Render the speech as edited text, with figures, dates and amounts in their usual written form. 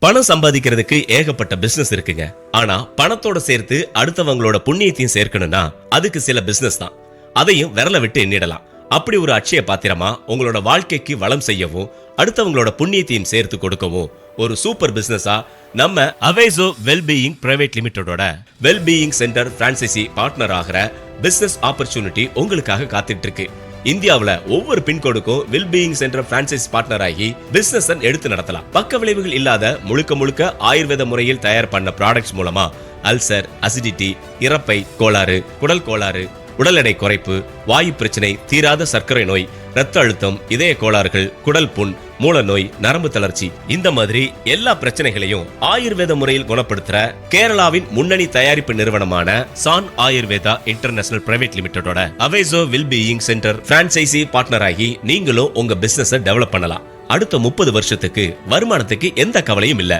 பணம் சம்பாதிக்கிறதுக்கு ஏகப்பட்ட பிசினஸ் இருக்குங்க. ஆனா பணத்தோட சேர்த்து அடுத்தவங்களோட புண்ணியத்தையும் சேர்க்கணும்னா அதுக்கு சில பிசினஸ் தான். அதையும் விரல விட்டு எண்ணிடலாம். அப்படி ஒரு அட்சய பாத்திரமா உங்களோட வாழ்க்கைக்கு வளம் செய்யவும் அடுத்தவங்களோட புண்ணியத்தையும் சேர்த்து கொடுக்கவும் ஒரு சூப்பர் பிசினஸா நம்ம அவேசோ வெல்பீயிங் பிரைவேட் லிமிடெடோட வெல்பீயிங் சென்டர் பிரான்சைசி பார்ட்னர் ஆகிற பிசினஸ் ஆப்பர்ச்சுனிட்டி உங்களுக்காக காத்துட்டு இருக்கு. இந்தியாவுல ஒவ்வொரு பின்கோடுக்கும் வெல்பீயிங் சென்டர் பிரான்சைஸ் பார்ட்னர் ஆகி பிசினஸ் எடுத்து நடத்தலாம். பக்க விளைவுகள் இல்லாத முழுக்க முழுக்க ஆயுர்வேத முறையில் தயார் பண்ண ப்ராடக்ட்ஸ் மூலமா அல்சர், அசிடிட்டி, இறப்பை கோளாறு, குடல் கோளாறு, உடல் எடை குறைப்பு, வாயு பிரச்சனை, தீராத சர்க்கரை நோய், ரத்த அழுத்தம், இதய கோளாறுகள், குடல் புண், மூல நோய், நரம்பு தளர்ச்சி, இந்த மாதிரி எல்லா பிரச்சனைகளையும் ஆயுர்வேத முறையில் குணப்படுத்துற கேரளாவின் முன்னணி தயாரிப்பு நிறுவனமான சான் ஆயுர்வேதா இன்டர்நேஷனல் பிரைவேட் லிமிடெடோட அவேசோ வெல்பீயிங் சென்டர் பிரான்சைசி பார்ட்னர் ஆகி நீங்களும் உங்க பிசினஸ் டெவலப் பண்ணலாம். அடுத்த 30 வருஷத்துக்கு வருமானத்துக்கு எந்த கவலையும் இல்ல.